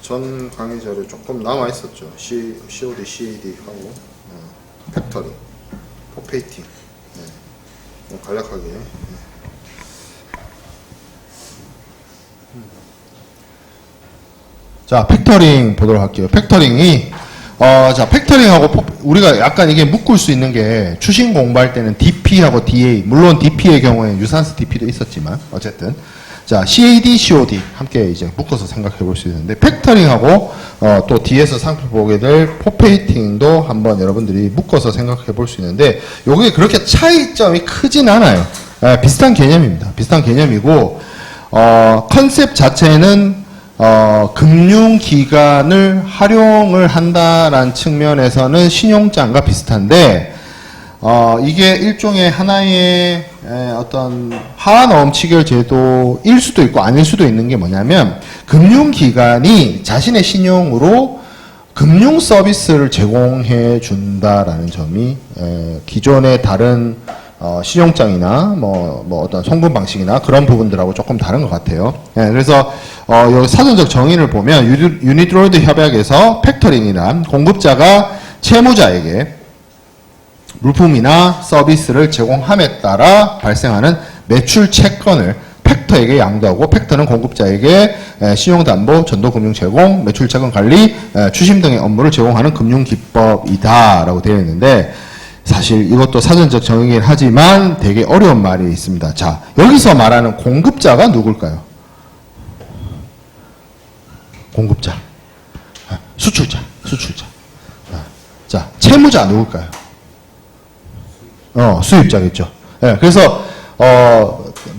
전 강의 자료 조금 남아 있었죠. COD, CAD 하고 팩터링, 포페이팅. 간략하게. 자, 팩터링 보도록 할게요. 팩터링이 자, 팩터링하고 우리가 약간 이게 묶을 수 있는 게 추신 공부할 때는 DP하고 DA, 물론 DP의 경우에 유산스 DP도 있었지만 어쨌든 자, CAD, COD 함께 이제 묶어서 생각해 볼 수 있는데 팩터링하고 또 뒤에서 살펴보게 될 포페이팅도 한번 여러분들이 묶어서 생각해 볼 수 있는데 요게 그렇게 차이점이 크진 않아요. 비슷한 개념입니다. 비슷한 개념이고 컨셉 자체는 금융기관을 활용을 한다라는 측면에서는 신용장과 비슷한데, 이게 일종의 하나의 어떤 하한어음 치결 제도일 수도 있고 아닐 수도 있는 게 뭐냐면, 금융기관이 자신의 신용으로 금융 서비스를 제공해 준다라는 점이 기존의 다른 신용장이나 뭐 어떤 송금 방식이나 그런 부분들하고 조금 다른 것 같아요. 그래서 여기 사전적 정의를 보면 유니트로이드 협약에서 팩터링이란 공급자가 채무자에게 물품이나 서비스를 제공함에 따라 발생하는 매출 채권을 팩터에게 양도하고, 팩터는 공급자에게 신용담보, 전도금융 제공, 매출 채권 관리, 추심 등의 업무를 제공하는 금융기법이다라고 되어 있는데, 사실 이것도 사전적 정의이긴 하지만 되게 어려운 말이 있습니다. 자, 여기서 말하는 공급자가 누굴까요? 공급자. 수출자. 자, 채무자 누굴까요? 수입자겠죠. 그래서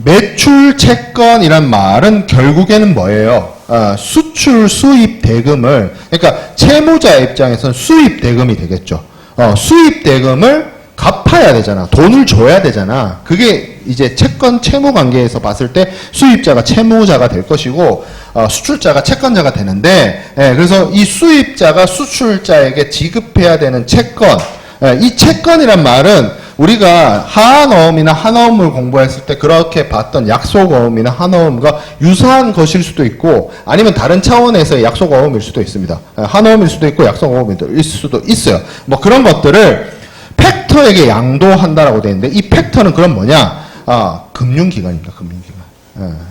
매출 채권이란 말은 결국에는 뭐예요? 수출 수입 대금을, 그러니까 채무자 입장에서는 수입 대금이 되겠죠. 수입 대금을 갚아야 되잖아. 돈을 줘야 되잖아. 그게 이제 채권 채무 관계에서 봤을 때 수입자가 채무자가 될 것이고, 수출자가 채권자가 되는데, 그래서 이 수입자가 수출자에게 지급해야 되는 채권, 이 채권이란 말은 우리가 하한어음이나 한어음을 공부했을 때 그렇게 봤던 약속어음이나 한어음과 유사한 것일 수도 있고, 아니면 다른 차원에서의 약속어음일 수도 있습니다. 한어음일 수도 있고 약속어음일 수도 있어요. 뭐 그런 것들을 팩터에게 양도한다라고 되어 있는데, 이 팩터는 그럼 뭐냐? 금융기관입니다.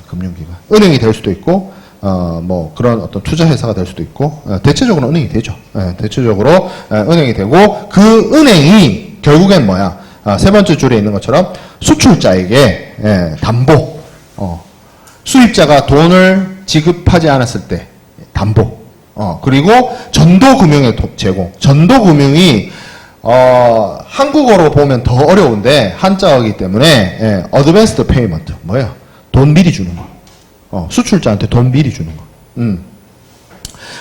금융기관. 은행이 될 수도 있고, 뭐 그런 어떤 투자회사가 될 수도 있고, 대체적으로 은행이 되죠. 대체적으로 은행이 되고, 그 은행이 결국엔 뭐야? 세 번째 줄에 있는 것처럼 수출자에게 담보, 수입자가 돈을 지급하지 않았을 때 담보, 그리고 전도금융의 제공. 전도금융이 한국어로 보면 더 어려운데 한자어이기 때문에 어드밴스드 페이먼트, 뭐야? 돈 미리 주는 거. 수출자한테 돈 미리 주는 거.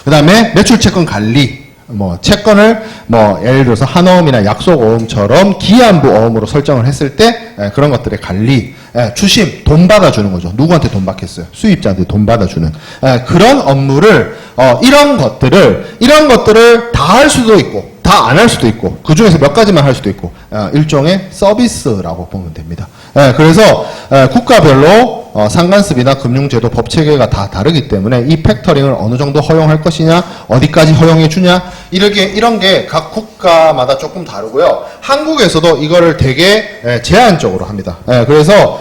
그 다음에 매출 채권 관리. 뭐 채권을 뭐 예를 들어서 한어음이나 약속어음처럼 기한부 어음으로 설정을 했을 때 그런 것들의 관리, 추심, 돈 받아주는 거죠. 누구한테 돈 받겠어요? 수입자한테 돈 받아주는 그런 업무를, 이런 것들을 다 할 수도 있고 다 안 할 수도 있고, 그 중에서 몇 가지만 할 수도 있고, 일종의 서비스라고 보면 됩니다. 그래서 국가별로 상관습이나 금융제도 법체계가 다 다르기 때문에 이 팩터링을 어느 정도 허용할 것이냐, 어디까지 허용해 주냐, 이런 게 각 국가마다 조금 다르고요. 한국에서도 이거를 되게 제한적으로 합니다. 그래서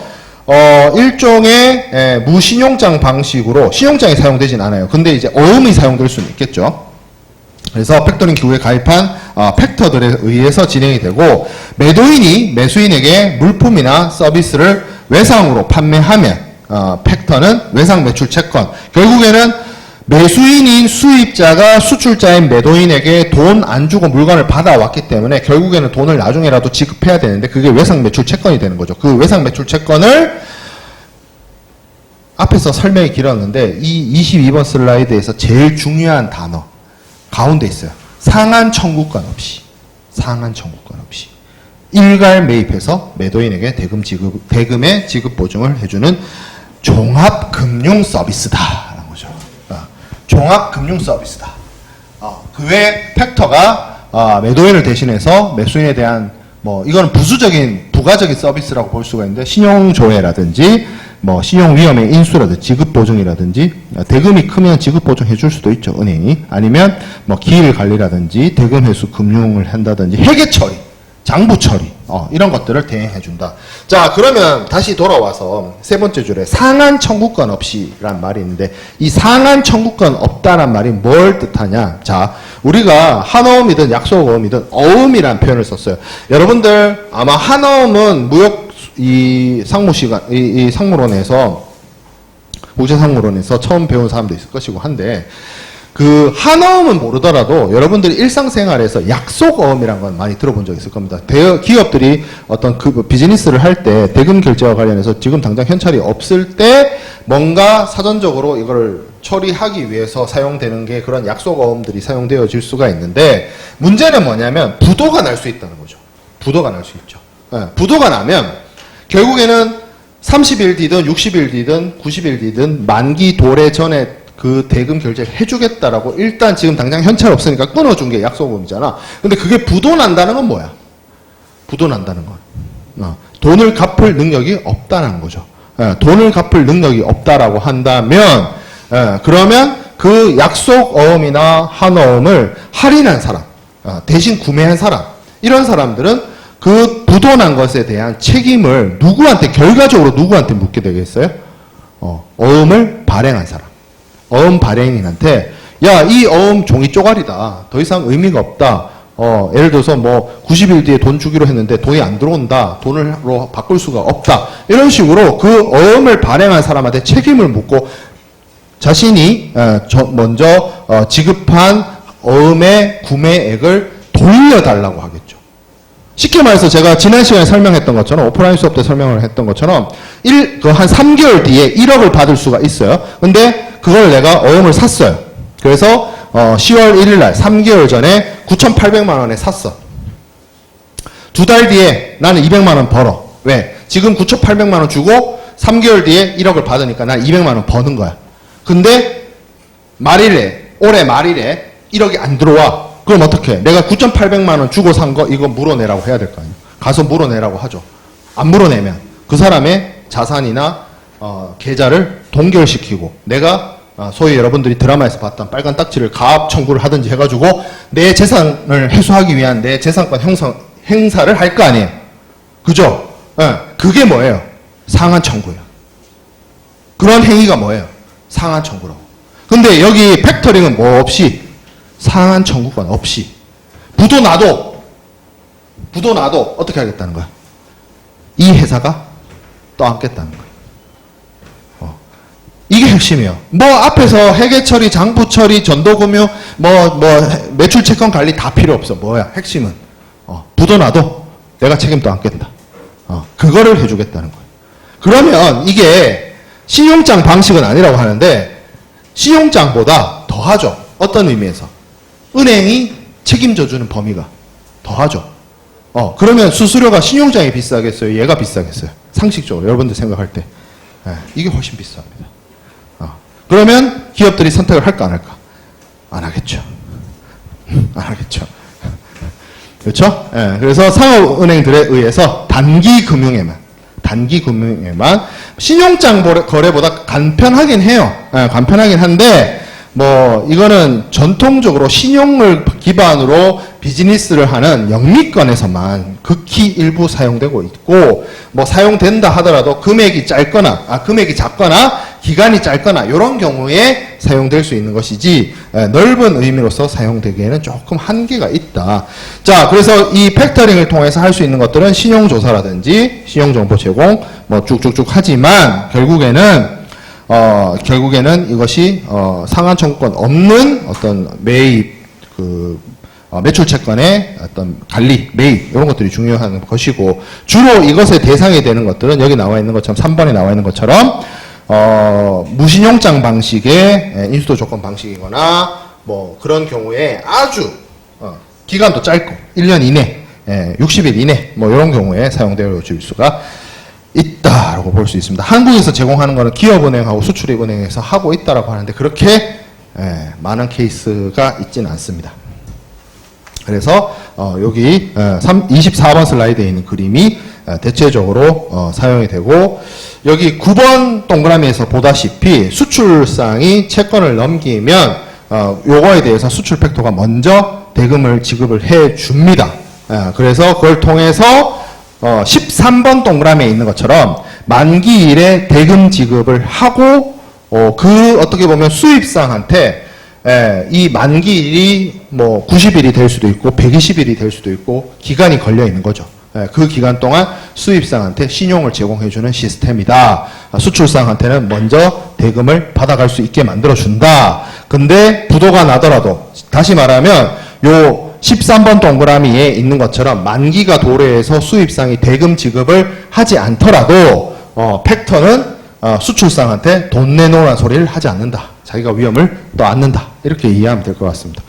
일종의 무신용장 방식으로, 신용장이 사용되진 않아요. 근데 이제 어음이 사용될 수는 있겠죠. 그래서 팩터링 기구에 가입한 팩터들에 의해서 진행이 되고, 매도인이 매수인에게 물품이나 서비스를 외상으로 판매하면 팩터는 외상 매출 채권, 결국에는 매수인인 수입자가 수출자인 매도인에게 돈 안 주고 물건을 받아왔기 때문에 결국에는 돈을 나중에라도 지급해야 되는데, 그게 외상 매출 채권이 되는 거죠. 그 외상 매출 채권을 앞에서 설명이 길었는데 이 22번 슬라이드에서 제일 중요한 단어 가운데 있어요. 상한 청구권 없이. 일괄 매입해서 매도인에게 대금의 지급 보증을 해주는 종합금융 서비스다라는 거죠. 종합금융 서비스다. 그 외에 팩터가 매도인을 대신해서 매수인에 대한 이거는 부수적인 부가적인 서비스라고 볼 수가 있는데 신용조회라든지 뭐 신용위험의 인수라든지 지급보증이라든지 대금이 크면 지급보증 해줄 수도 있죠, 은행이. 아니면 뭐 기일관리라든지 대금회수 금융을 한다든지 회계처리, 장부처리 이런 것들을 대행해준다. 자, 그러면 다시 돌아와서 세 번째 줄에 상한 청구권 없이란 말이 있는데 이 상한 청구권 없다란 말이 뭘 뜻하냐. 자, 우리가 한어음이든 약속어음이든 어음이란 표현을 썼어요. 여러분들 아마 한어음은 무역 이 상무시간 이 상무론에서 국제상무론에서 처음 배운 사람도 있을 것이고 한데 그 한어음은 모르더라도 여러분들이 일상생활에서 약속어음이라는 건 많이 들어본 적 있을 겁니다. 기업들이 어떤 그 비즈니스를 할 때 대금 결제와 관련해서 지금 당장 현찰이 없을 때 뭔가 사전적으로 이걸 처리하기 위해서 사용되는 게 그런 약속어음들이 사용되어질 수가 있는데 문제는 뭐냐면 부도가 날 수 있다는 거죠. 부도가 날 수 있죠. 부도가 나면 결국에는 30일 뒤든 60일 뒤든 90일 뒤든 만기 도래 전에 그 대금 결제를 해주겠다라고 일단 지금 당장 현찰 없으니까 끊어준 게 약속음이잖아. 근데 그게 부도난다는 건 뭐야? 부도난다는 건 돈을 갚을 능력이 없다는 거죠. 돈을 갚을 능력이 없다라고 한다면 그러면 그 약속어음이나 한어음을 할인한 사람, 대신 구매한 사람, 이런 사람들은 그 부도난 것에 대한 책임을 누구한테, 결과적으로 누구한테 묻게 되겠어요? 어음을 발행한 사람. 어음 발행인한테 야, 이 어음 종이 쪼가리다. 더 이상 의미가 없다. 예를 들어서 뭐 90일 뒤에 돈 주기로 했는데 돈이 안 들어온다. 돈으로 바꿀 수가 없다. 이런 식으로 그 어음을 발행한 사람한테 책임을 묻고 자신이 먼저 지급한 어음의 구매액을 돌려달라고 하겠죠. 쉽게 말해서 제가 지난 시간에 설명했던 것처럼 오프라인 수업 때 설명을 했던 것처럼 한 3개월 뒤에 1억을 받을 수가 있어요. 근데 그걸 내가 어음을 샀어요. 그래서 10월 1일 날 3개월 전에 9,800만 원에 샀어. 2달 뒤에 나는 200만 원 벌어. 왜? 지금 9,800만 원 주고 3개월 뒤에 1억을 받으니까 난 200만 원 버는 거야. 근데 올해 말일에 1억이 안 들어와. 그럼 어떻게 해? 내가 9,800만 원 주고 산 거 이거 물어내라고 해야 될 거 아니에요. 가서 물어내라고 하죠. 안 물어내면 그 사람의 자산이나 계좌를 동결시키고 내가 소위 여러분들이 드라마에서 봤던 빨간 딱지를 가압 청구를 하든지 해가지고 내 재산을 회수하기 위한 내 재산권 행사를 할 거 아니에요. 그죠? 그게 뭐예요? 상한 청구예요. 그런 행위가 뭐예요? 상한 청구라고. 근데 여기 팩터링은 뭐 없이 상한 청구권 없이 부도 나도 어떻게 하겠다는 거야? 이 회사가 떠안겠다는 거야. 이게 핵심이에요. 뭐 앞에서 회계처리, 장부처리, 전도금융, 매출 채권 관리 다 필요 없어. 뭐야? 핵심은 부도 나도 내가 책임 떠안겠다. 그거를 해주겠다는 거예요. 그러면 이게 신용장 방식은 아니라고 하는데 신용장보다 더하죠. 어떤 의미에서? 은행이 책임져주는 범위가 더하죠. 그러면 수수료가 신용장이 비싸겠어요? 얘가 비싸겠어요? 상식적으로 여러분들 생각할 때 이게 훨씬 비쌉니다. 그러면 기업들이 선택을 할까 안 할까? 안 하겠죠. 안 하겠죠. 그렇죠? 그래서 상업은행들에 의해서 단기 금융에만 신용장 거래보다 간편하긴 해요. 간편하긴 한데 이거는 전통적으로 신용을 기반으로 비즈니스를 하는 영미권에서만 극히 일부 사용되고 있고, 사용된다 하더라도 금액이 작거나 기간이 짧거나 이런 경우에 사용될 수 있는 것이지, 넓은 의미로서 사용되기에는 조금 한계가 있다. 자, 그래서 이 팩터링을 통해서 할 수 있는 것들은 신용조사라든지 신용정보 제공, 쭉쭉쭉 하지만, 결국에는 이것이 상한 청구권 없는 어떤 매입, 매출 채권의 어떤 관리, 매입 이런 것들이 중요한 것이고, 주로 이것의 대상이 되는 것들은 여기 나와 있는 것처럼 3번에 나와 있는 것처럼 무신용장 방식의 인수도 조건 방식이거나 그런 경우에 아주 기간도 짧고 1년 이내, 60일 이내 이런 경우에 사용되어질 수가 있다라고 볼 수 있습니다. 한국에서 제공하는 거는 기업은행하고 수출입은행에서 하고 있다라고 하는데 그렇게 많은 케이스가 있지는 않습니다. 그래서 여기 24번 슬라이드에 있는 그림이 대체적으로 사용이 되고, 여기 9번 동그라미에서 보다시피 수출상이 채권을 넘기면 요거에 대해서 수출 팩토가 먼저 대금을 지급을 해 줍니다. 그래서 그걸 통해서 13번 동그라미에 있는 것처럼 만기일에 대금 지급을 하고 그 어떻게 보면 수입상한테 이 만기일이 뭐 90일이 될 수도 있고 120일이 될 수도 있고 기간이 걸려 있는 거죠. 그 기간 동안 수입상한테 신용을 제공해주는 시스템이다. 수출상한테는 먼저 대금을 받아갈 수 있게 만들어준다. 근데 부도가 나더라도 다시 말하면 요 13번 동그라미에 있는 것처럼 만기가 도래해서 수입상이 대금 지급을 하지 않더라도 팩터는 수출상한테 돈 내놓으라는 소리를 하지 않는다. 자기가 위험을 또 안는다. 이렇게 이해하면 될 것 같습니다.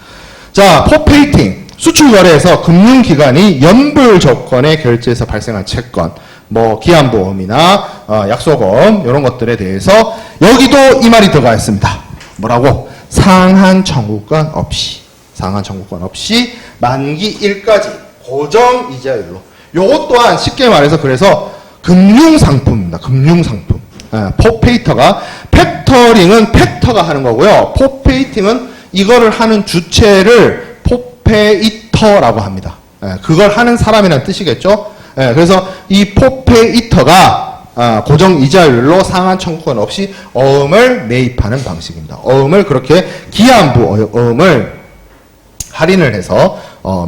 자, 포페이팅. 수출 거래에서 금융기관이 연불 조건의 결제에서 발생한 채권, 뭐 기한보험이나 약속보험 이런 것들에 대해서 여기도 이 말이 들어가 있습니다. 뭐라고? 상한 청구권 없이 만기일까지 고정 이자율로. 요것 또한 쉽게 말해서 그래서 금융상품입니다. 금융상품. 포페이터가 팩터링은 팩터가 하는 거고요. 포페이팅은 이거를 하는 주체를 포페이터라고 합니다. 그걸 하는 사람이라는 뜻이겠죠. 그래서 이 포페이터가 고정 이자율로 상한 청구권 없이 어음을 매입하는 방식입니다. 어음을 그렇게 기한부 어음을 할인을 해서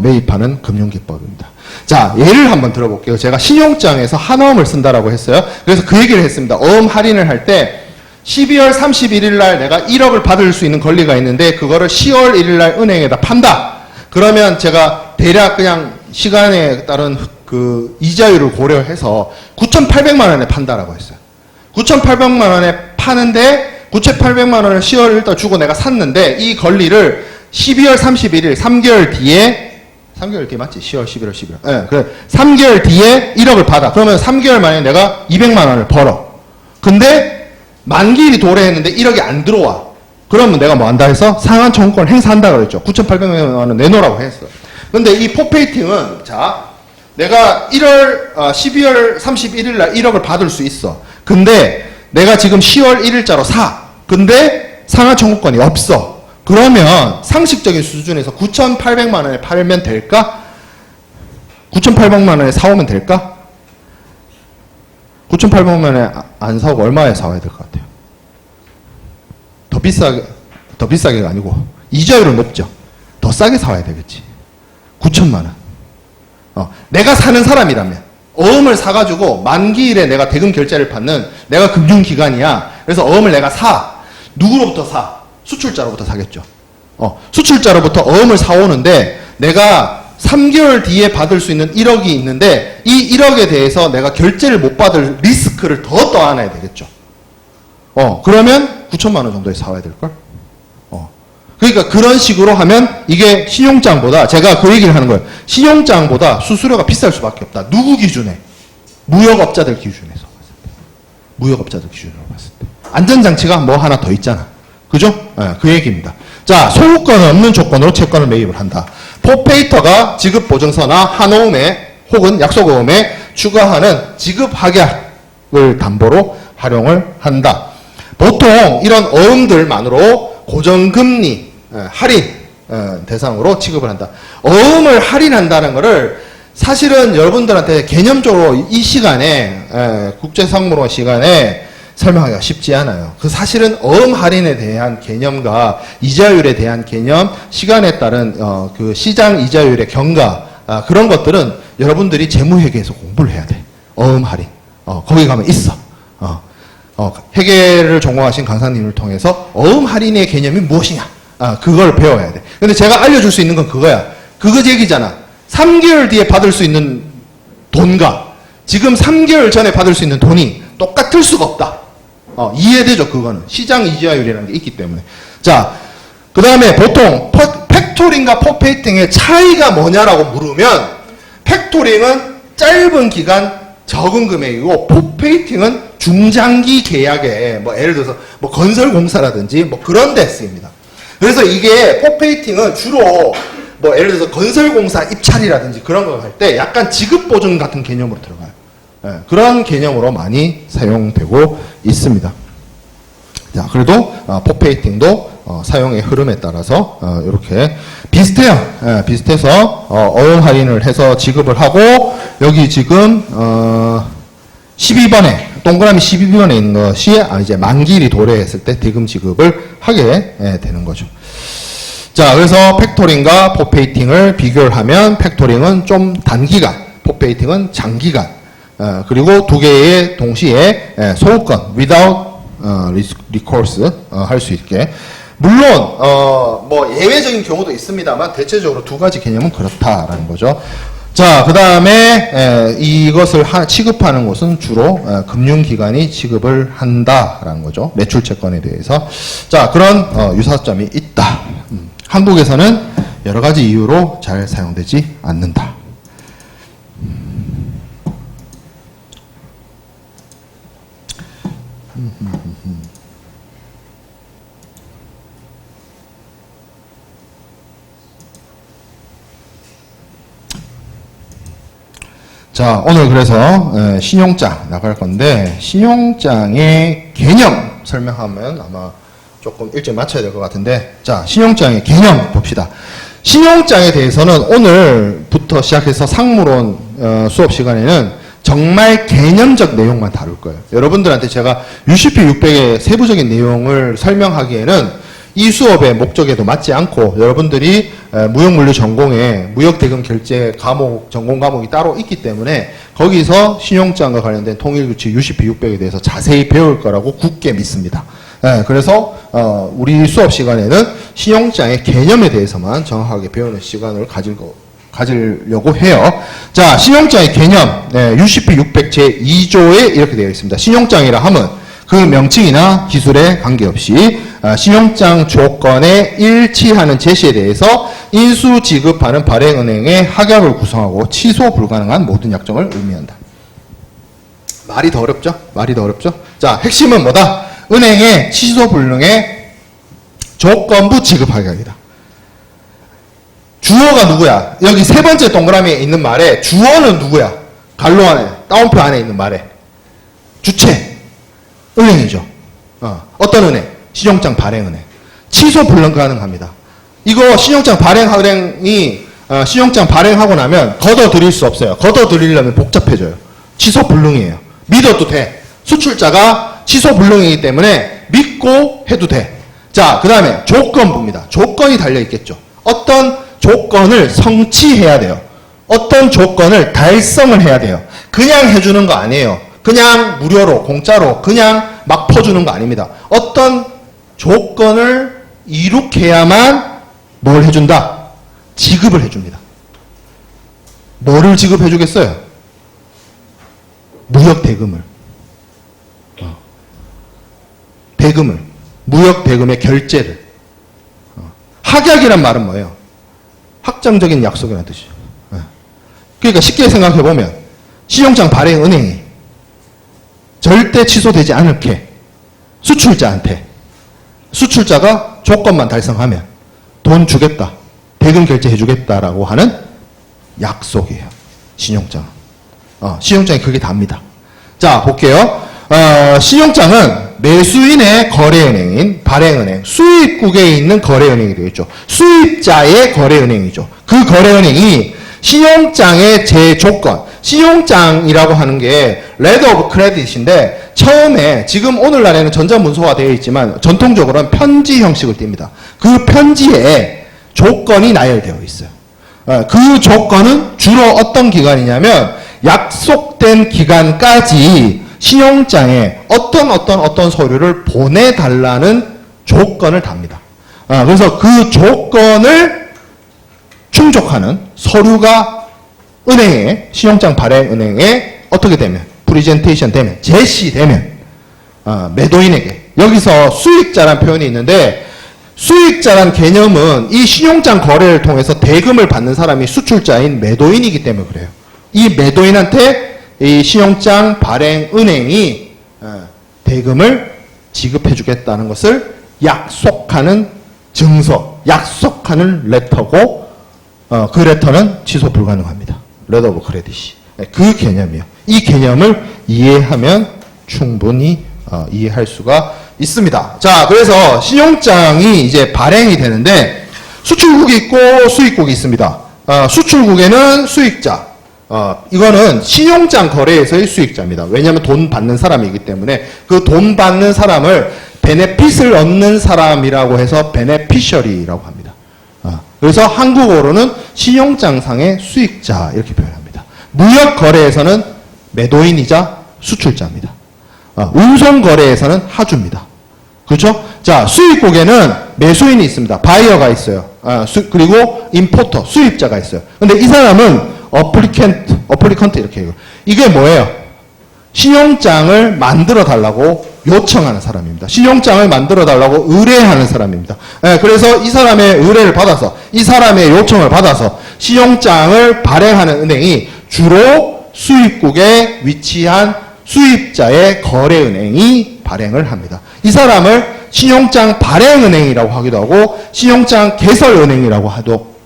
매입하는 금융기법입니다. 자, 예를 한번 들어볼게요. 제가 신용장에서 한어음을 쓴다라고 했어요. 그래서 그 얘기를 했습니다. 어음 할인을 할 때 12월 31일 날 내가 1억을 받을 수 있는 권리가 있는데 그거를 10월 1일 날 은행에다 판다. 그러면 제가 대략 그냥 시간에 따른 그 이자율을 고려해서 9,800만 원에 판다라고 했어요. 9,800만 원에 파는데 9,800만 원을 10월 1일 주고 내가 샀는데 이 권리를 12월 31일 3개월 뒤에 맞지? 10월, 11월, 11월. 네, 그래. 3개월 뒤에 1억을 받아. 그러면 3개월 만에 내가 200만 원을 벌어. 근데 만기일이 도래했는데 1억이 안 들어와. 그러면 내가 뭐 한다 해서 상한 청구권을 행사한다 그랬죠. 9,800만 원을 내놓으라고 했어. 근데 이 포페이팅은 자, 내가 12월 31일 날 1억을 받을 수 있어. 근데 내가 지금 10월 1일자로 사. 근데 상한 청구권이 없어. 그러면 상식적인 수준에서 9,800만 원에 팔면 될까? 9,800만 원에 사오면 될까? 9,800만 원에 안 사오고 얼마에 사와야 될 것 같아요? 더 비싸게가 아니고 이자율은 높죠. 더 싸게 사와야 되겠지. 9천만 원. 내가 사는 사람이라면 어음을 사가지고 만기일에 내가 대금 결제를 받는 내가 금융기관이야. 그래서 어음을 내가 사. 누구로부터 사? 수출자로부터 사겠죠. 수출자로부터 어음을 사오는데 내가 3개월 뒤에 받을 수 있는 1억이 있는데 이 1억에 대해서 내가 결제를 못 받을 리스크를 더 떠안아야 되겠죠. 그러면 9천만 원 정도에 사와야 될걸? 그러니까 그런 식으로 하면 이게 신용장보다 제가 그 얘기를 하는 거예요. 신용장보다 수수료가 비쌀 수밖에 없다. 누구 기준에? 무역업자들 기준에서 봤을 때. 무역업자들 기준으로 봤을 때. 안전장치가 뭐 하나 더 있잖아. 그죠? 그 얘기입니다. 자, 소유권 없는 조건으로 채권을 매입을 한다. 포페이터가 지급보증서나 한어음에 혹은 약속어음에 추가하는 지급합약을 담보로 활용을 한다. 보통 이런 어음들만으로 고정금리 할인 대상으로 취급을 한다. 어음을 할인한다는 것을 사실은 여러분들한테 개념적으로 이 시간에 국제상무로 시간에 설명하기가 쉽지 않아요. 그 사실은 어음 할인에 대한 개념과 이자율에 대한 개념, 시간에 따른 그 시장 이자율의 경과 그런 것들은 여러분들이 재무회계에서 공부를 해야 돼. 어음 할인. 거기 가면 있어. 회계를 전공하신 강사님을 통해서 어음 할인의 개념이 무엇이냐? 그걸 배워야 돼. 근데 제가 알려줄 수 있는 건 그거야. 그거 얘기잖아. 3개월 뒤에 받을 수 있는 돈과 지금 3개월 전에 받을 수 있는 돈이 똑같을 수가 없다. 이해되죠? 그거는. 시장 이자율이라는 게 있기 때문에. 자, 그 다음에 보통 팩토링과 포페이팅의 차이가 뭐냐라고 물으면 팩토링은 짧은 기간 적은 금액이고 포페이팅은 중장기 계약에 뭐 예를 들어서 뭐 건설공사라든지 뭐 그런 데 쓰입니다. 그래서 이게 포페이팅은 주로 뭐 예를 들어서 건설공사 입찰이라든지 그런 거 할 때 약간 지급보증 같은 개념으로 들어가요. 그런 개념으로 많이 사용되고 있습니다. 자, 그래도 포페이팅도 사용의 흐름에 따라서 이렇게 비슷해요. 비슷해서 어용 할인을 해서 지급을 하고 여기 지금 12번에 동그라미 12번에 있는 것이 이제 만기일이 도래했을 때 대금 지급을 하게 되는 거죠. 자, 그래서 팩토링과 포페이팅을 비교를 하면 팩토링은 좀 단기간, 포페이팅은 장기간, 그리고 두 개의 동시에 소유권 without recourse 할 수 있게. 물론 뭐 예외적인 경우도 있습니다만 대체적으로 두 가지 개념은 그렇다라는 거죠. 자, 그 다음에 이것을 취급하는 곳은 주로 금융기관이 취급을 한다라는 거죠. 매출채권에 대해서. 자, 그런 유사점이 있다. 한국에서는 여러 가지 이유로 잘 사용되지 않는다. 자, 오늘 그래서 신용장 나갈 건데 신용장의 개념 설명하면 아마 조금 일찍 맞춰야 될 것 같은데, 자, 신용장의 개념 봅시다. 신용장에 대해서는 오늘부터 시작해서 상무론 수업 시간에는 정말 개념적 내용만 다룰 거예요. 여러분들한테 제가 UCP 600의 세부적인 내용을 설명하기에는 이 수업의 목적에도 맞지 않고 여러분들이 무역물류 전공에 무역대금 결제 과목, 전공 과목이 따로 있기 때문에 거기서 신용장과 관련된 통일규칙 UCP 600에 대해서 자세히 배울 거라고 굳게 믿습니다. 그래서 우리 수업 시간에는 신용장의 개념에 대해서만 정확하게 배우는 시간을 가지려고 해요. 자, 신용장의 개념, UCP 600 제2조에 이렇게 되어 있습니다. 신용장이라 하면 그 명칭이나 기술에 관계없이 신용장 조건에 일치하는 제시에 대해서 인수 지급하는 발행은행의 합약을 구성하고 취소 불가능한 모든 약정을 의미한다. 말이 더 어렵죠? 말이 더 어렵죠? 자, 핵심은 뭐다? 은행의 취소 불능의 조건부 지급 합약이다. 주어가 누구야? 여기 세 번째 동그라미에 있는 말에 주어는 누구야? 갈로 안에, 따옴표 안에 있는 말에 주체 은행이죠. 어떤 은행? 신용장 발행은행. 취소 불가능합니다. 이거 신용장 발행은행이 신용장 발행하고 나면 걷어들일 수 없어요. 걷어들이려면 복잡해져요. 취소 불능이에요. 믿어도 돼. 수출자가 취소 불능이기 때문에 믿고 해도 돼. 자, 그 다음에 조건부입니다. 조건이 달려있겠죠. 어떤 조건을 성취해야 돼요. 어떤 조건을 달성을 해야 돼요. 그냥 해주는 거 아니에요. 그냥 무료로, 공짜로, 그냥 막 퍼주는 거 아닙니다. 어떤 조건을 이룩해야만 뭘 해준다? 지급을 해줍니다. 뭐를 지급해주겠어요? 무역 대금을. 대금을. 무역 대금의 결제를. 합약이란 말은 뭐예요? 확정적인 약속이라는 뜻이죠. 그러니까 쉽게 생각해보면 신용장 발행 은행이 절대 취소되지 않게 수출자한테 수출자가 조건만 달성하면 돈 주겠다, 대금 결제해 주겠다라고 하는 약속이에요. 신용장. 신용장이 그게 답니다. 자, 볼게요. 신용장은 매수인의 거래은행인 발행은행, 수입국에 있는 거래은행이 되겠죠. 수입자의 거래은행이죠. 그 거래은행이 신용장의 제조건, 신용장이라고 하는 게 letter of credit인데 처음에 지금 오늘날에는 전자문서화 되어 있지만 전통적으로는 편지 형식을 띱니다. 그 편지에 조건이 나열되어 있어요. 그 조건은 주로 어떤 기간이냐면 약속된 기간까지 신용장에 어떤 서류를 보내달라는 조건을 답니다. 그래서 그 조건을 충족하는 서류가 은행에, 신용장 발행은행에 어떻게 되면, 프리젠테이션 되면, 제시되면, 매도인에게, 여기서 수익자란 표현이 있는데, 수익자란 개념은 이 신용장 거래를 통해서 대금을 받는 사람이 수출자인 매도인이기 때문에 그래요. 이 매도인한테 이 신용장 발행은행이 대금을 지급해 주겠다는 것을 약속하는 증서, 약속하는 레터고, 그 레터는 취소 불가능합니다. 레터 오브 크레딧이. 그 개념이에요. 이 개념을 이해하면 충분히 이해할 수가 있습니다. 자, 그래서 신용장이 이제 발행이 되는데 수출국이 있고 수입국이 있습니다. 수출국에는 수익자, 이거는 신용장 거래에서의 수익자입니다. 왜냐하면 돈 받는 사람이기 때문에 그 돈 받는 사람을 베네핏을 얻는 사람이라고 해서 베네피셔리라고 합니다. 그래서 한국어로는 신용장상의 수익자 이렇게 표현합니다. 무역 거래에서는 매도인이자 수출자입니다. 운송 거래에서는 하주입니다. 그렇죠? 자, 수입국에는 매수인이 있습니다. 바이어가 있어요. 그리고 임포터, 수입자가 있어요. 근데 이 사람은 어플리컨트 이렇게 해요. 이게 뭐예요? 신용장을 만들어 달라고 요청하는 사람입니다. 신용장을 만들어 달라고 의뢰하는 사람입니다. 그래서 이 사람의 의뢰를 받아서, 이 사람의 요청을 받아서 신용장을 발행하는 은행이 주로 수입국에 위치한 수입자의 거래은행이 발행을 합니다. 이 사람을 신용장 발행은행이라고 하기도 하고 신용장 개설은행이라고도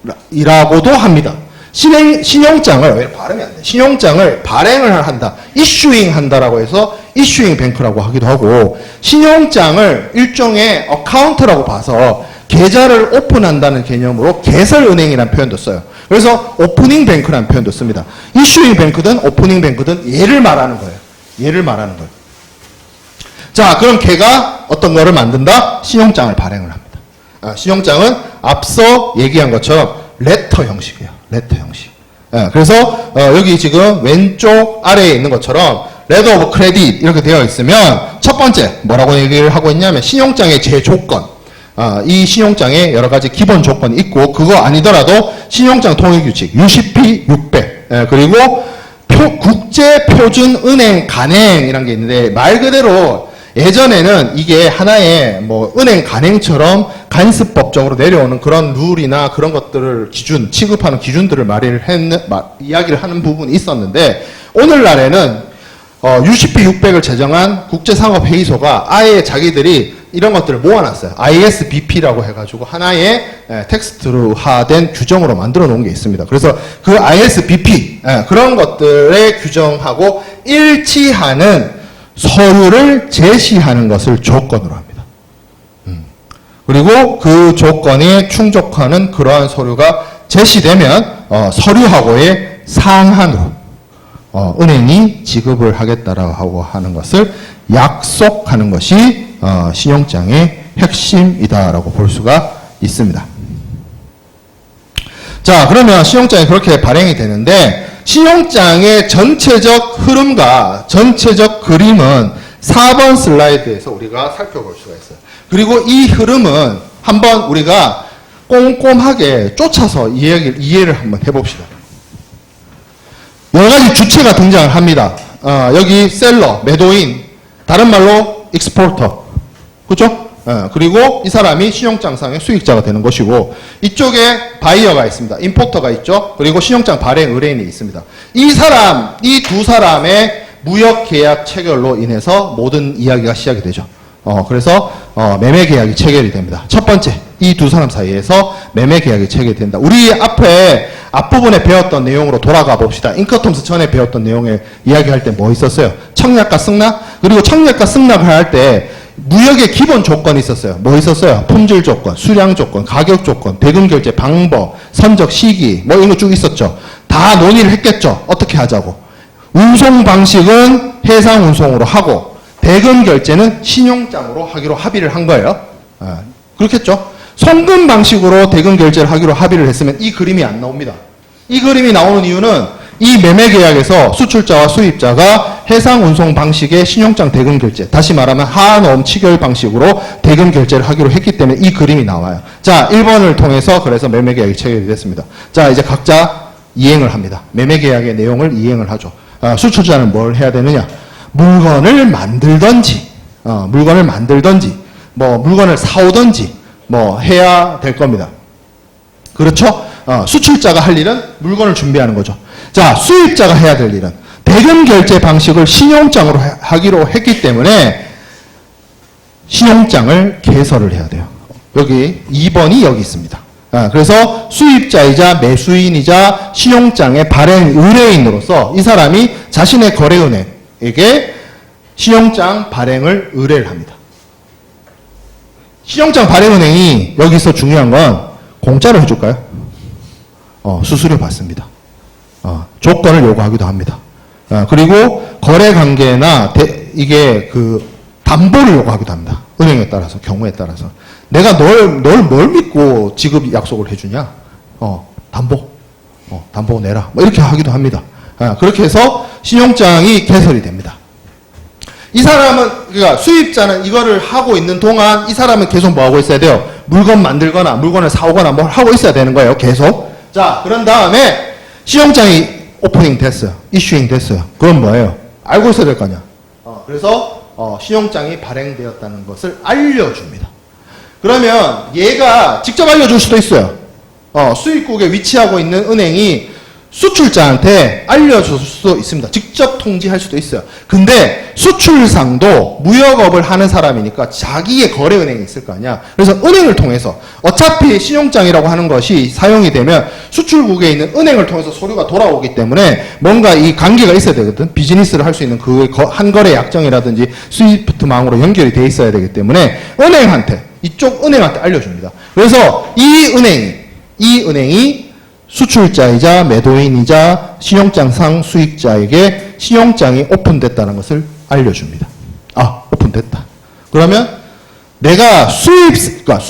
합니다. 신용장을, 왜 발음이 안 돼? 신용장을 발행을 한다. 이슈잉 한다라고 해서 이슈잉 뱅크라고 하기도 하고, 신용장을 일종의 어카운트라고 봐서 계좌를 오픈한다는 개념으로 개설은행이라는 표현도 써요. 그래서 오프닝 뱅크라는 표현도 씁니다. 이슈잉 뱅크든 오프닝 뱅크든 얘를 말하는 거예요. 얘를 말하는 거예요. 자, 그럼 걔가 어떤 거를 만든다? 신용장을 발행을 합니다. 신용장은 앞서 얘기한 것처럼 레터 형식이에요. 레터 형식. 그래서 여기 지금 왼쪽 아래에 있는 것처럼 레터 오브 크레딧 이렇게 되어 있으면 첫 번째 뭐라고 얘기를 하고 있냐면 신용장의 제조건. 이 신용장에 여러 가지 기본 조건이 있고 그거 아니더라도 신용장 통일규칙 UCP 600 그리고 국제표준은행 간행이라는 게 있는데 말 그대로 예전에는 이게 하나의 뭐 은행 간행처럼 간습법적으로 내려오는 그런 룰이나 그런 것들을 취급하는 기준들을 이야기를 하는 부분이 있었는데 오늘날에는 UCP 600을 제정한 국제상업회의소가 아예 자기들이 이런 것들을 모아놨어요. ISBP라고 해가지고 하나의 텍스트화된 규정으로 만들어 놓은 게 있습니다. 그래서 그 ISBP 그런 것들의 규정하고 일치하는 서류를 제시하는 것을 조건으로 합니다. 그리고 그 조건에 충족하는 그러한 서류가 제시되면 서류하고의 상한으로 은행이 지급을 하겠다라고 하는 것을 약속하는 것이 신용장의 핵심이다라고 볼 수가 있습니다. 자, 그러면 신용장이 그렇게 발행이 되는데 신용장의 전체적 흐름과 전체적 그림은 4번 슬라이드에서 우리가 살펴볼 수가 있어요. 그리고 이 흐름은 한번 우리가 꼼꼼하게 쫓아서 이해를 한번 해봅시다. 여러 가지 주체가 등장을 합니다. 여기 셀러, 매도인, 다른 말로 익스포터, 그렇죠? 그리고 이 사람이 신용장상의 수익자가 되는 것이고 이쪽에 바이어가 있습니다. 임포터가 있죠. 그리고 신용장 발행 의뢰인이 있습니다. 이 두 사람의 무역 계약 체결로 인해서 모든 이야기가 시작이 되죠. 그래서 매매 계약이 체결이 됩니다. 첫 번째, 이 두 사람 사이에서 매매 계약이 체결이 된다. 우리 앞부분에 배웠던 내용으로 돌아가 봅시다. 잉커텀스 전에 배웠던 내용에 이야기할 때 뭐 있었어요? 청약과 승낙? 그리고 청약과 승낙을 할 때 무역의 기본 조건이 있었어요. 뭐 있었어요? 품질 조건, 수량 조건, 가격 조건, 대금 결제 방법, 선적 시기, 뭐 이런 거 쭉 있었죠. 다 논의를 했겠죠. 어떻게 하자고. 운송 방식은 해상 운송으로 하고 대금 결제는 신용장으로 하기로 합의를 한 거예요. 그렇겠죠. 송금 방식으로 대금 결제를 하기로 합의를 했으면 이 그림이 안 나옵니다. 이 그림이 나오는 이유는 이 매매 계약에서 수출자와 수입자가 해상 운송 방식의 신용장 대금 결제, 다시 말하면 하한어음 치결 방식으로 대금 결제를 하기로 했기 때문에 이 그림이 나와요. 자, 1번을 통해서 그래서 매매 계약이 체결이 됐습니다. 자, 이제 각자 이행을 합니다. 매매 계약의 내용을 이행을 하죠. 수출자는 뭘 해야 되느냐? 물건을 만들던지, 뭐 물건을 사오던지, 뭐 해야 될 겁니다. 그렇죠? 수출자가 할 일은 물건을 준비하는 거죠. 자, 수입자가 해야 될 일은 대금 결제 방식을 신용장으로 하기로 했기 때문에 신용장을 개설을 해야 돼요. 여기 2번이 여기 있습니다. 그래서 수입자이자 매수인이자 신용장의 발행 의뢰인으로서 이 사람이 자신의 거래은행에게 신용장 발행을 의뢰를 합니다. 신용장 발행은행이 여기서 중요한 건 공짜로 해줄까요? 수수료 받습니다. 조건을 요구하기도 합니다. 그리고 거래 관계나 이게 그 담보를 요구하기도 합니다. 은행에 따라서, 경우에 따라서. 내가 널 뭘 믿고 지급 약속을 해주냐? 담보 내라. 뭐 이렇게 하기도 합니다. 그렇게 해서 신용장이 개설이 됩니다. 이 사람은, 그러니까 수입자는 이거를 하고 있는 동안 이 사람은 계속 뭐 하고 있어야 돼요? 물건 만들거나 물건을 사오거나 뭘 하고 있어야 되는 거예요. 계속. 자, 그런 다음에 신용장이 오프닝 됐어요. 이슈잉 됐어요. 그럼 뭐예요? 알고 있어야 될 거 아니야. 그래서 신용장이 발행되었다는 것을 알려줍니다. 그러면 얘가 직접 알려줄 수도 있어요. 수입국에 위치하고 있는 은행이 수출자한테 알려줄 수도 있습니다. 직접 통지할 수도 있어요. 근데 수출상도 무역업을 하는 사람이니까 자기의 거래은행이 있을 거 아니야. 그래서 은행을 통해서 어차피 신용장이라고 하는 것이 사용이 되면 수출국에 있는 은행을 통해서 서류가 돌아오기 때문에 뭔가 이 관계가 있어야 되거든. 비즈니스를 할 수 있는 그 한거래 약정이라든지 스위프트망으로 연결이 돼 있어야 되기 때문에 은행한테, 이쪽 은행한테 알려줍니다. 그래서 이 은행이 수출자이자 매도인이자 신용장상 수익자에게 신용장이 오픈됐다는 것을 알려줍니다. 오픈됐다. 그러면 내가 그러니까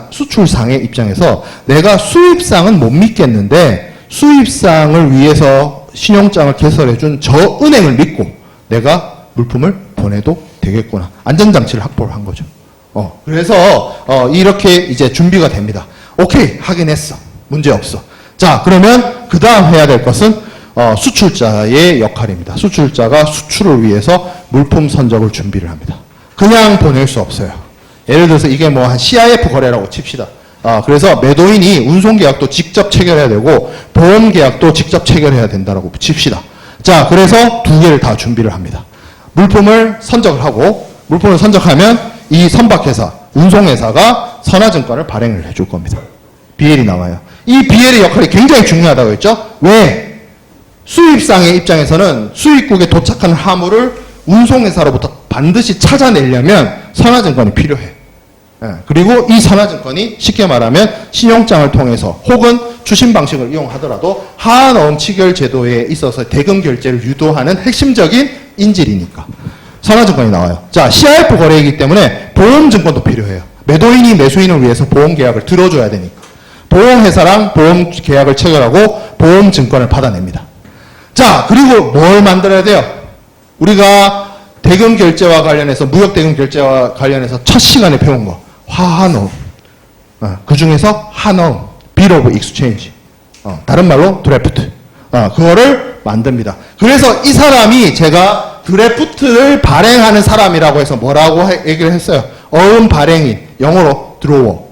수출상의 입장에서 내가 수입상은 못 믿겠는데 수입상을 위해서 신용장을 개설해준 저 은행을 믿고 내가 물품을 보내도 되겠구나. 안전장치를 확보를 한 거죠. 그래서 이렇게 이제 준비가 됩니다. 오케이, 하긴 했어. 문제 없어. 자, 그러면 그 다음 해야 될 것은 수출자의 역할입니다. 수출자가 수출을 위해서 물품 선적을 준비를 합니다. 그냥 보낼 수 없어요. 예를 들어서 이게 뭐 한 CIF 거래라고 칩시다. 그래서 매도인이 운송계약도 직접 체결해야 되고 보험계약도 직접 체결해야 된다라고 칩시다. 자, 그래서 두 개를 다 준비를 합니다. 물품을 선적을 하고, 물품을 선적하면 이 선박회사, 운송회사가 선화증권을 발행을 해줄 겁니다. BL이 나와요. 이 BL의 역할이 굉장히 중요하다고 했죠? 왜? 수입상의 입장에서는 수입국에 도착하는 화물을 운송회사로부터 반드시 찾아내려면 선화증권이 필요해. 그리고 이 선화증권이 쉽게 말하면 신용장을 통해서 혹은 추심 방식을 이용하더라도 하한어음 치결 제도에 있어서 대금 결제를 유도하는 핵심적인 인질이니까 선화증권이 나와요. 자, CIF 거래이기 때문에 보험증권도 필요해요. 매도인이 매수인을 위해서 보험계약을 들어줘야 되니까. 보험회사랑 보험계약을 체결하고 보험증권을 받아냅니다. 자, 그리고 뭘 만들어야 돼요? 우리가 대금 결제와 관련해서, 무역 대금 결제와 관련해서 첫 시간에 배운 거, 화한어음. 그 중에서 한어음, Bill of Exchange. 다른 말로 드래프트. 그거를 만듭니다. 그래서 이 사람이 제가 드래프트를 발행하는 사람이라고 해서 뭐라고 얘기를 했어요? 어음 발행인, 영어로 드로워.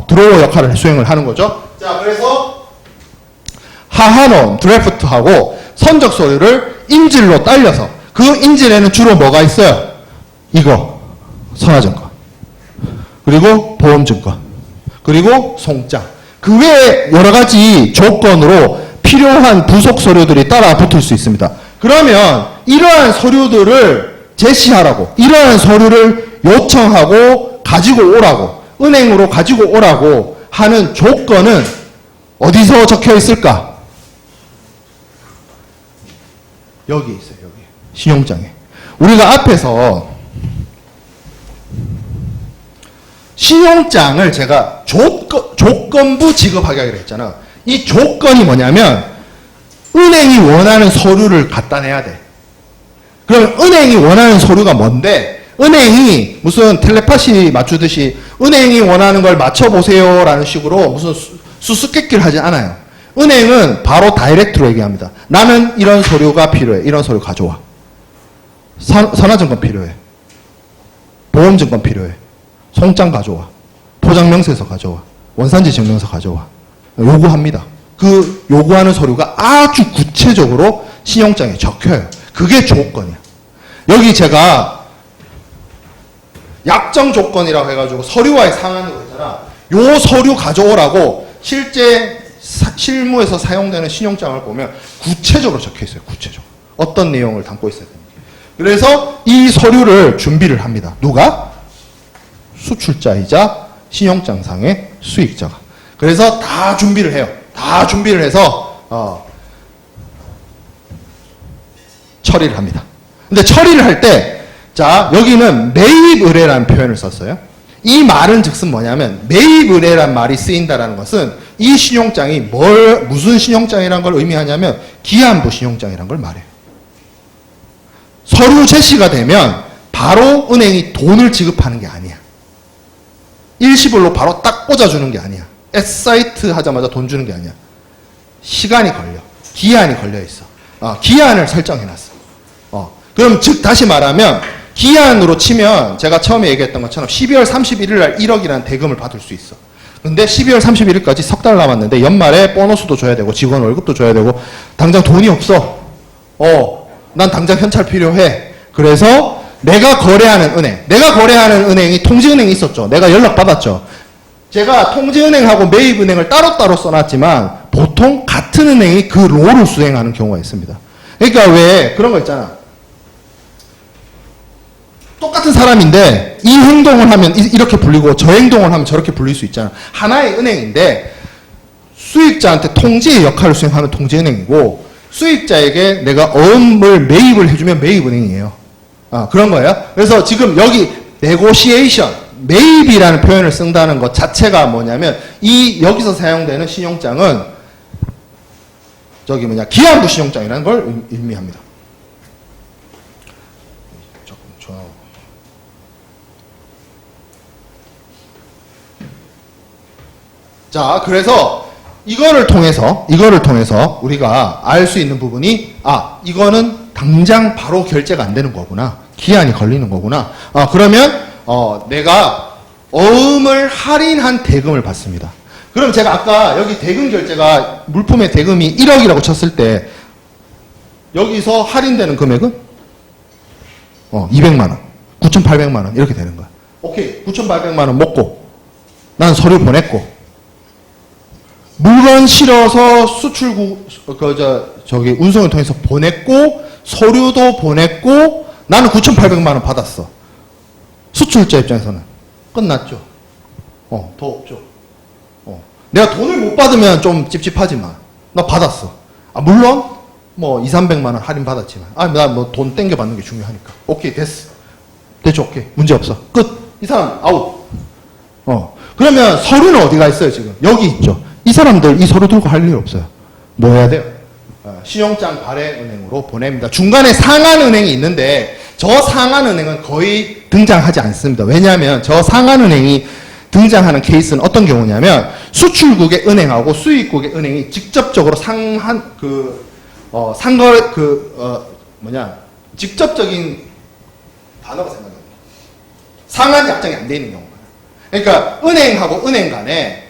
드로워 역할을 수행을 하는 거죠. 자, 그래서 하한어음, 드래프트하고 선적 서류를 인질로 딸려서 그 인질에는 주로 뭐가 있어요? 이거, 선화증권. 그리고 보험증권. 그리고 송장. 그 외에 여러 가지 조건으로 필요한 부속 서류들이 따라 붙을 수 있습니다. 그러면 이러한 서류들을 제시하라고, 이러한 서류를 요청하고 가지고 오라고, 은행으로 가지고 오라고 하는 조건은 어디서 적혀 있을까? 여기 있어요, 여기. 신용장에. 우리가 앞에서 신용장을 제가 조건부 지급하게 하기로 했잖아. 이 조건이 뭐냐면 은행이 원하는 서류를 갖다 내야 돼. 그럼 은행이 원하는 서류가 뭔데? 은행이 무슨 텔레파시 맞추듯이 은행이 원하는 걸 맞춰보세요 라는 식으로 무슨 수수께끼를 하지 않아요. 은행은 바로 다이렉트로 얘기합니다. 나는 이런 서류가 필요해. 이런 서류 가져와. 선화증권 필요해. 보험증권 필요해. 송장 가져와. 포장명세서 가져와. 원산지 증명서 가져와. 요구합니다. 그 요구하는 서류가 아주 구체적으로 신용장에 적혀요. 그게 조건이야. 여기 제가 약정 조건이라고 해가지고 서류와의 상한으로 했잖아. 요 서류 가져오라고 실제 실무에서 사용되는 신용장을 보면 구체적으로 적혀 있어요. 구체적으로. 어떤 내용을 담고 있어야 됩니다. 그래서 이 서류를 준비를 합니다. 누가? 수출자이자 신용장상의 수익자가. 그래서 다 준비를 해요. 다 준비를 해서 처리를 합니다. 근데 처리를 할 때, 자, 여기는 매입 의뢰라는 표현을 썼어요. 이 말은 즉슨 뭐냐면, 매입 의뢰라는 말이 쓰인다는 것은 이 신용장이 무슨 신용장이라는 걸 의미하냐면, 기한부 신용장이라는 걸 말해요. 서류 제시가 되면 바로 은행이 돈을 지급하는 게 아니야. 일시불로 바로 딱 꽂아주는 게 아니야. 엑사이트 하자마자 돈 주는 게 아니야. 시간이 걸려. 기한이 걸려 있어. 기한을 설정해놨어. 그럼 즉 다시 말하면 기한으로 치면 제가 처음에 얘기했던 것처럼 12월 31일 날 1억이라는 대금을 받을 수 있어. 근데 12월 31일까지 석 달 남았는데 연말에 보너스도 줘야 되고 직원 월급도 줘야 되고 당장 돈이 없어. 난 당장 현찰 필요해. 그래서 내가 거래하는 은행이 통지은행이 있었죠. 내가 연락받았죠. 제가 통지은행하고 매입은행을 따로따로 써놨지만 보통 같은 은행이 그 롤을 수행하는 경우가 있습니다. 그러니까 왜 그런 거 있잖아. 똑같은 사람인데 이 행동을 하면 이렇게 불리고 저 행동을 하면 저렇게 불릴 수 있잖아. 하나의 은행인데 수익자한테 통지의 역할을 수행하는 통지은행이고 수익자에게 내가 어음을 매입을 해주면 매입은행이에요. 그런 거예요. 그래서 지금 여기 negotiation, 매입이라는 표현을 쓴다는 것 자체가 뭐냐면 여기서 사용되는 신용장은 기한부 신용장이라는 걸 의미합니다. 자, 그래서 이거를 통해서 우리가 알 수 있는 부분이 이거는 당장 바로 결제가 안 되는 거구나. 기한이 걸리는 거구나. 그러면 내가 어음을 할인한 대금을 받습니다. 그럼 제가 아까 여기 대금 결제가 물품의 대금이 1억이라고 쳤을 때 여기서 할인되는 금액은 200만 원, 9,800만 원 이렇게 되는 거야. 오케이, 9,800만 원 먹고 난 서류 보냈고 물건 실어서 운송을 통해서 보냈고, 서류도 보냈고, 나는 9,800만 원 받았어. 수출자 입장에서는. 끝났죠. 더 없죠. 내가 돈을 못 받으면 좀 찝찝하지만, 나 받았어. 물론, 200~300만 원 할인 받았지만, 나 돈 땡겨 받는 게 중요하니까. 오케이, 됐어. 됐죠, 오케이. 문제 없어. 끝. 이 사람 아웃. 그러면 서류는 어디가 있어요, 지금? 여기 있죠. 이 사람들 이 서류 들고 할 일 없어요. 뭐 해야 돼요? 신용장 발행은행으로 보냅니다. 중간에 상한은행이 있는데 저 상한은행은 거의 등장하지 않습니다. 왜냐하면 저 상한은행이 등장하는 케이스는 어떤 경우냐면 수출국의 은행하고 수입국의 은행이 직접적으로 직접적인 단어가 생각납니다. 상한 약정이 안 돼 있는 경우가. 그러니까 은행하고 은행 간에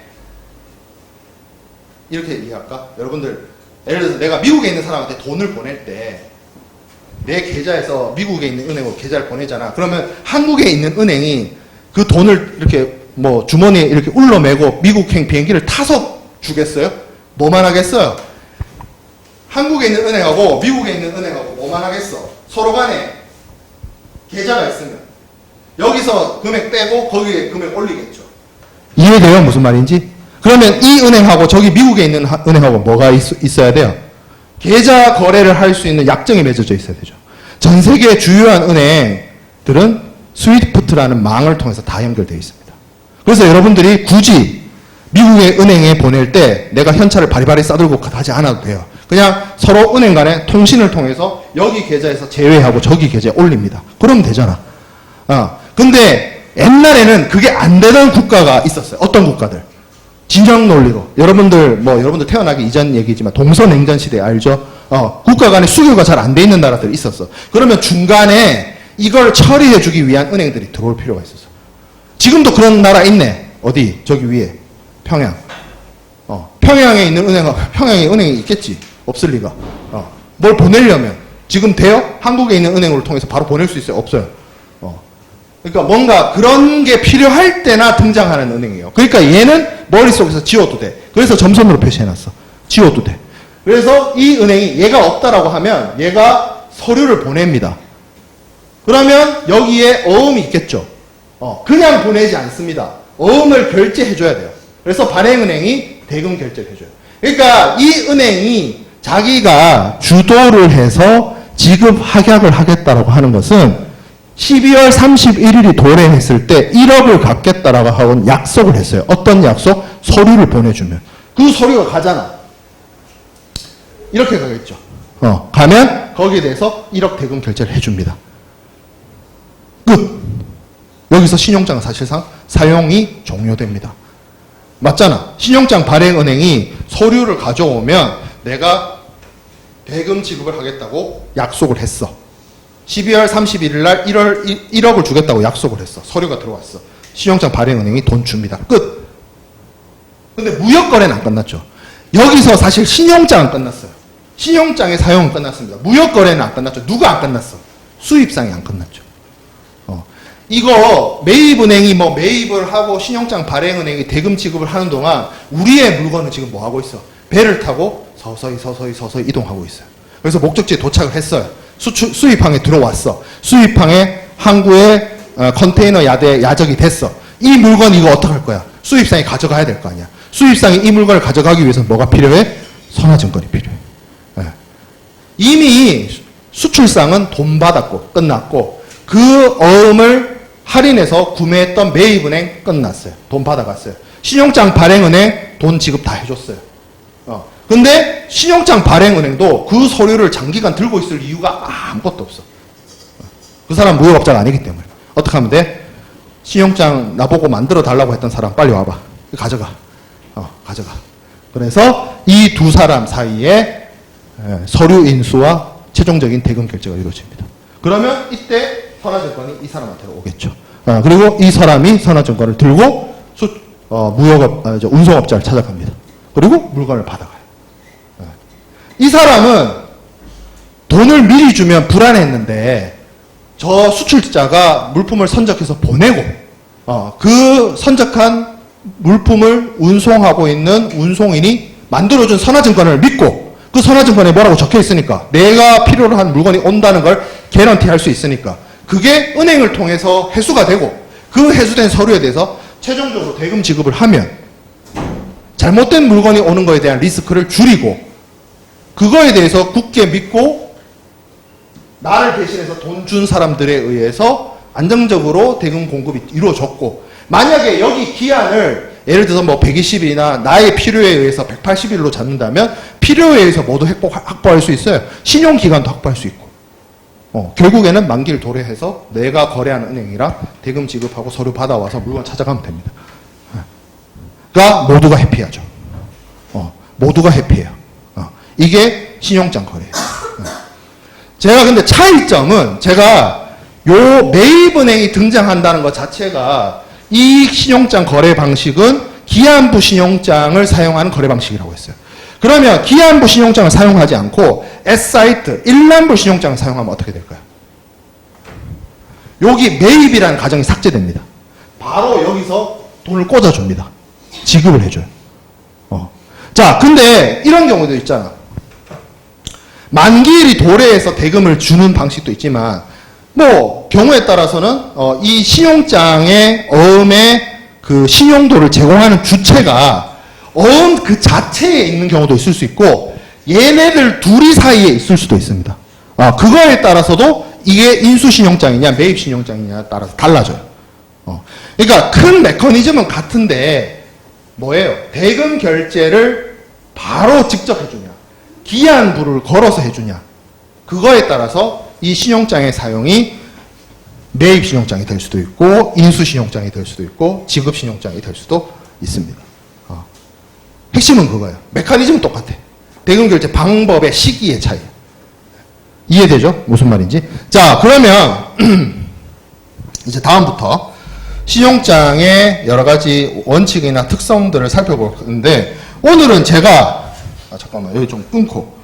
이렇게 이해할까? 여러분들 예를 들어서 내가 미국에 있는 사람한테 돈을 보낼 때 내 계좌에서 미국에 있는 은행으로 계좌를 보내잖아. 그러면 한국에 있는 은행이 그 돈을 이렇게 주머니에 이렇게 울러매고 미국행 비행기를 타서 주겠어요? 뭐만 하겠어요? 한국에 있는 은행하고 미국에 있는 은행하고 뭐만 하겠어? 서로 간에 계좌가 있으면 여기서 금액 빼고 거기에 금액 올리겠죠. 이해돼요? 무슨 말인지? 그러면 이 은행하고 저기 미국에 있는 은행하고 뭐가 있어야 돼요? 계좌 거래를 할 수 있는 약정이 맺어져 있어야 되죠. 전 세계 주요한 은행들은 스위프트라는 망을 통해서 다 연결되어 있습니다. 그래서 여러분들이 굳이 미국의 은행에 보낼 때 내가 현찰을 바리바리 싸들고 하지 않아도 돼요. 그냥 서로 은행 간에 통신을 통해서 여기 계좌에서 제외하고 저기 계좌에 올립니다. 그러면 되잖아. 근데 옛날에는 그게 안 되던 국가가 있었어요. 어떤 국가들? 진영 논리로. 여러분들 태어나기 이전 얘기지만 동서냉전 시대 알죠? 국가 간에 수교가 잘 안 돼 있는 나라들이 있었어. 그러면 중간에 이걸 처리해주기 위한 은행들이 들어올 필요가 있었어. 지금도 그런 나라 있네. 어디? 저기 위에. 평양. 평양에 있는 은행하고, 평양에 은행이 있겠지. 없을 리가. 뭘 보내려면. 지금 돼요? 한국에 있는 은행으로 통해서 바로 보낼 수 있어요? 없어요. 그러니까 뭔가 그런 게 필요할 때나 등장하는 은행이에요. 그러니까 얘는 머릿속에서 지워도 돼. 그래서 점선으로 표시해놨어. 지워도 돼. 그래서 이 은행이 얘가 없다라고 하면 얘가 서류를 보냅니다. 그러면 여기에 어음이 있겠죠. 그냥 보내지 않습니다. 어음을 결제해줘야 돼요. 그래서 발행은행이 대금 결제를 해줘요. 그러니까 이 은행이 자기가 주도를 해서 지급 확약을 하겠다라고 하는 것은 12월 31일이 도래했을 때 1억을 갚겠다라고 하고 약속을 했어요. 어떤 약속? 서류를 보내주면. 그 서류가 가잖아. 이렇게 가겠죠. 가면 거기에 대해서 1억 대금 결제를 해줍니다. 끝. 여기서 신용장은 사실상 사용이 종료됩니다. 맞잖아. 신용장 발행은행이 서류를 가져오면 내가 대금 지급을 하겠다고 약속을 했어. 12월 31일 날 1억을 주겠다고 약속을 했어. 서류가 들어왔어. 신용장 발행은행이 돈 줍니다. 끝. 근데 무역거래는 안 끝났죠. 여기서 사실 신용장은 끝났어요. 신용장의 사용은 끝났습니다. 무역거래는 안 끝났죠. 누가 안 끝났어? 수입상이 안 끝났죠. 이거 매입은행이 뭐 매입을 하고 신용장 발행은행이 대금 지급을 하는 동안 우리의 물건은 지금 뭐 하고 있어? 배를 타고 서서히 이동하고 있어요. 그래서 목적지에 도착을 했어요. 수입항에 들어왔어. 수입항에 항구에 컨테이너 야대에 야적이 됐어. 이 물건 이거 어떡할 거야? 수입상이 가져가야 될 거 아니야. 수입상이 이 물건을 가져가기 위해서 뭐가 필요해? 선화증권이 필요해. 이미 수출상은 돈 받았고 끝났고 그 어음을 할인해서 구매했던 매입은행 끝났어요. 돈 받아갔어요. 신용장 발행은행 돈 지급 다 해줬어요. 근데 신용장 발행은행도 그 서류를 장기간 들고 있을 이유가 아무것도 없어. 그 사람 무역업자가 아니기 때문에. 어떻게 하면 돼? 신용장 나보고 만들어 달라고 했던 사람 빨리 와봐. 가져가. 가져가. 그래서 이 두 사람 사이에 서류 인수와 최종적인 대금 결제가 이루어집니다. 그러면 이때 선화증권이 이 사람한테로 오겠죠. 그리고 이 사람이 선화증권을 들고 운송업자를 찾아갑니다. 그리고 물건을 받아가요. 이 사람은 돈을 미리 주면 불안했는데 저 수출자가 물품을 선적해서 보내고 그 선적한 물품을 운송하고 있는 운송인이 만들어준 선화증권을 믿고 그 선화증권에 뭐라고 적혀 있으니까 내가 필요로 한 물건이 온다는 걸 개런티 할 수 있으니까 그게 은행을 통해서 회수가 되고 그 회수된 서류에 대해서 최종적으로 대금 지급을 하면 잘못된 물건이 오는 거에 대한 리스크를 줄이고 그거에 대해서 굳게 믿고 나를 대신해서 돈 준 사람들에 의해서 안정적으로 대금 공급이 이루어졌고 만약에 여기 기한을 예를 들어서 뭐 120일이나 나의 필요에 의해서 180일로 잡는다면 필요에 의해서 모두 확보할 수 있어요. 신용기간도 확보할 수 있고 결국에는 만기를 도래해서 내가 거래하는 은행이랑 대금 지급하고 서류 받아와서 물건 찾아가면 됩니다. 그러니까 모두가 해피하죠. 모두가 해피해요. 이게 신용장 거래예요. 제가 근데 차이점은 제가 요 매입은행이 등장한다는 것 자체가 이 신용장 거래 방식은 기한부 신용장을 사용하는 거래 방식이라고 했어요. 그러면 기한부 신용장을 사용하지 않고 S사이트, 일란부 신용장을 사용하면 어떻게 될까요? 여기 매입이라는 가정이 삭제됩니다. 바로 여기서 돈을 꽂아줍니다. 지급을 해줘요. 자, 근데 이런 경우도 있잖아. 만기일이 도래해서 대금을 주는 방식도 있지만 뭐 경우에 따라서는 이 신용장의 어음의 그 신용도를 제공하는 주체가 어음 그 자체에 있는 경우도 있을 수 있고 얘네들 둘이 사이에 있을 수도 있습니다. 그거에 따라서도 이게 인수신용장이냐 매입신용장이냐에 따라서 달라져요. 그러니까 큰 메커니즘은 같은데 뭐예요? 대금 결제를 바로 직접 해주냐 기한부를 걸어서 해주냐 그거에 따라서 이 신용장의 사용이 매입신용장이 될 수도 있고 인수신용장이 될 수도 있고 지급신용장이 될 수도 있습니다. 핵심은 그거예요. 메커니즘은 똑같아. 대금결제 방법의 시기의 차이. 이해되죠? 무슨 말인지. 자, 그러면 이제 다음부터 신용장의 여러 가지 원칙이나 특성들을 살펴볼 건데 오늘은 제가 잠깐만 여기 좀 끊고